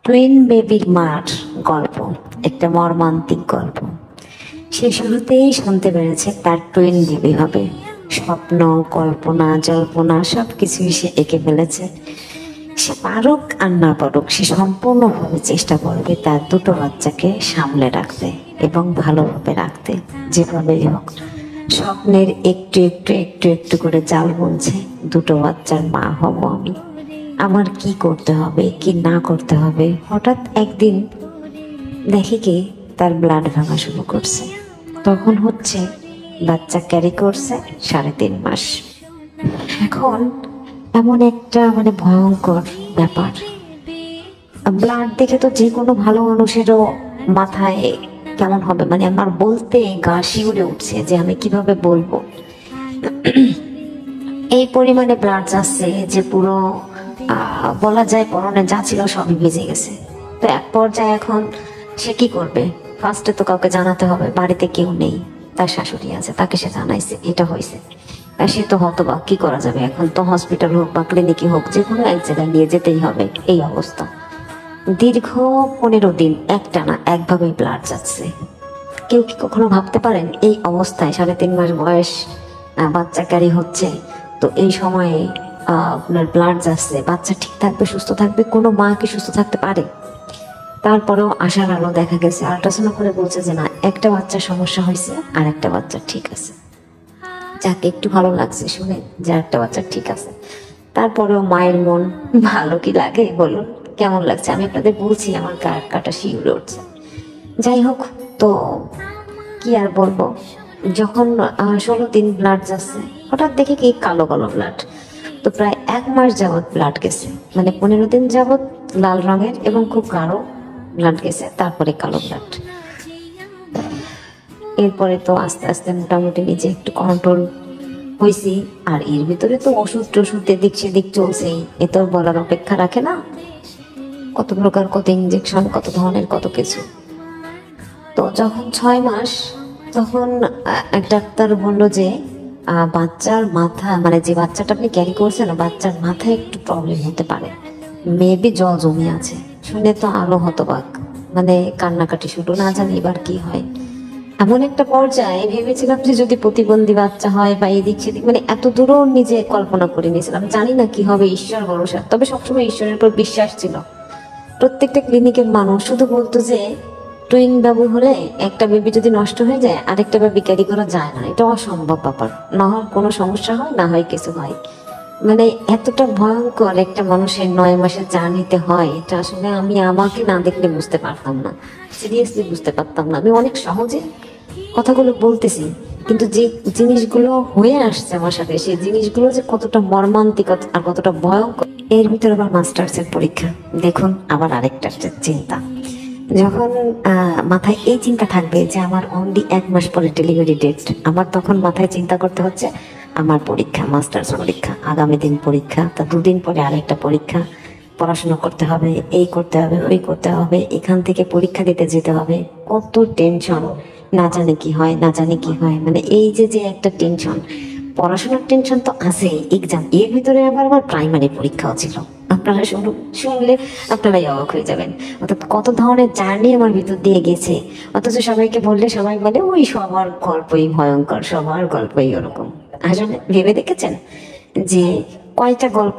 Twin বেবির মার গল্প, একটা মর্মান্তিক গল্প। সে শুরুতেই শুনতে পেরেছে তার টুইন বেবি হবে। স্বপ্ন, কল্পনা, জল্পনা সব কিছুই সে এঁকে ফেলেছে। সে পারুক আর না পারুক, সে সম্পূর্ণভাবে চেষ্টা করবে তার দুটো বাচ্চাকে সামলে রাখতে এবং ভালোভাবে রাখতে, যেভাবেই হোক। স্বপ্নের একটু একটু একটু একটু করে জাল বুনছে, দুটো বাচ্চার মা হব আমি। আমার কি করতে হবে, কি না করতে হবে। হঠাৎ একদিন দেখে কি তার ব্লাড ভাঙা শুরু করছে। তখন হচ্ছে বাচ্চা ক্যারি করছে 3.5 মাস। এখন এমন একটা ভয়ঙ্কর ব্যাপার। ব্লাড দেখে তো যে কোনো ভালো মানুষেরও মাথায় কেমন হবে, আমার বলতে গা শিউরে উঠছে যে আমি কিভাবে বলবো। এই পরিমাণে ব্লাড যাচ্ছে যে পুরো বলা যায় পরনে যা ছিল সবই ভিজে গেছে। তো এক পর্যায়ে এখন সে কি করবে? ফার্স্টে তো কাউকে জানাতে হবে। বাড়িতে কেউ নেই, তার শাশুড়ি আছে, তাকে সে জানাইছে এটা হয়েছে। আর সে তো হতবাক, কি করা যাবে? এখন তো হসপিটাল হোক বা ক্লিনিকে হোক, যে কোনো এক জায়গায় নিয়ে যেতেই হবে। এই অবস্থা দীর্ঘ 15 দিন একটানা একভাবে ব্লাড যাচ্ছে। কেউ কি কখনো ভাবতে পারেন এই অবস্থায় 3.5 মাস বয়স বাচ্চা ক্যারি হচ্ছে, তো এই সময়ে আপনার ব্লাড যাচ্ছে, বাচ্চা ঠিক থাকবে, সুস্থ থাকবে? কোনো মা কি সুস্থ থাকতে পারে? তারপরেও আশার আলো দেখা গেছে। আল্ট্রাসাউন্ড করে বলছে যে না, একটা বাচ্চার সমস্যা হয়েছে আর একটা বাচ্চা ঠিক আছে। যাকে একটু ভালো লাগছে শুনে যে একটা বাচ্চা ঠিক আছে। তারপরেও মায়ের মন ভালো কি লাগে বলুন? কেমন লাগছে আমি আপনাদের বলছি, আমার গায়ের কাটা শিউরে উঠছে। যাই হোক, তো কি আর বলবো। যখন 16 দিন ব্লাড যাচ্ছে, হঠাৎ দেখে কি কালো কালো ব্লাড। তো প্রায় 1 মাস যাবৎ ব্লাড গেছে, 15 দিন যাবৎ লাল রঙের এবং খুব গাঢ় ব্লাড গেছে, তারপরে কালো ব্লাড। এরপরে তো আস্তে আস্তে মোটামুটি নিজে একটু কন্ট্রোল হয়েছি। আর এর ভিতরে তো ওষুধ টষুধ এদিক সেদিক চলছেই, এ তো বলার অপেক্ষা রাখে না। কত প্রকার, কত ইঞ্জেকশন, কত ধরনের কত কিছু। তো যখন 6 মাস, তখন এক ডাক্তার বললো যে বাচ্চার মাথা, যে বাচ্চাটা আপনি ক্যারি করছেন, বাচ্চার মাথায় একটু প্রবলেম হতে পারে, মেবি জল জমে আছে। শুনে তো আরো হতবাক, কান্নাকাটি শুরু, না জানি এবার কি হয়। এমন একটা পর্যায়ে ভেবেছিলাম যে যদি প্রতিবন্ধী বাচ্চা হয় বা এদিক সেদিক, এত দূরও নিজে কল্পনা করে নিয়েছিলাম। জানি না কি হবে, ঈশ্বর ভরসা। তবে সবসময় ঈশ্বরের উপর বিশ্বাস ছিল। প্রত্যেকটা ক্লিনিকের মানুষ শুধু বলতো যে টুইন বাবু হলে, একটা বেবি যদি নষ্ট হয়ে যায় আরেকটা বেবি ক্যারি করা যায় না, এটা অসম্ভব ব্যাপার। না হয় কোনো সমস্যা হয়, না হয় কিছু হয়। এতটা ভয়ঙ্কর একটা মানুষের 9 মাসের জার্নিতে হয়, এটা আসলে আমি আমাকে না দেখলে বুঝতে পারতাম না। সিরিয়াসলি বুঝতে পারতাম না। আমি অনেক সহজে কথাগুলো বলতেছি, কিন্তু যে জিনিসগুলো হয়ে আসছে আমার সাথে, সেই জিনিসগুলো যে কতটা মর্মান্তিক আর কতটা ভয়ঙ্কর। এর ভিতরে আবার মাস্টার্সের পরীক্ষা, দেখুন আবার আরেকটা চিন্তা। যখন মাথায় এই চিন্তা থাকবে যে আমার অনলি 1 মাস পরে ডেলিভারি ডেট, আমার তখন মাথায় চিন্তা করতে হচ্ছে আমার পরীক্ষা, মাস্টার্স পরীক্ষা, আগামী দিন পরীক্ষা, তা 2 দিন পরে আরেকটা পরীক্ষা, পড়াশোনা করতে হবে, এই করতে হবে, ওই করতে হবে, এখান থেকে পরীক্ষা দিতে যেতে হবে। কত টেনশন, না জানি কি হয়, না জানি কি হয়। এই যে যে একটা টেনশন, পড়াশোনার টেনশন তো আছেই, এক্সাম, এর ভিতরে আবার আমার প্রাইমারি পরীক্ষাও ছিল। আপনারা শুনলে আপনারাই অবাক হয়ে যাবেন। অর্থাৎ কত ধরনের জার্নি আমার ভিতর দিয়ে গেছে। অথচ সবাইকে বললে সবাই বলে ওই সবার গল্পই ভয়ঙ্কর, সবার গল্পই ওরকম। আসলে ভেবে দেখেছেন যে কয়টা গল্প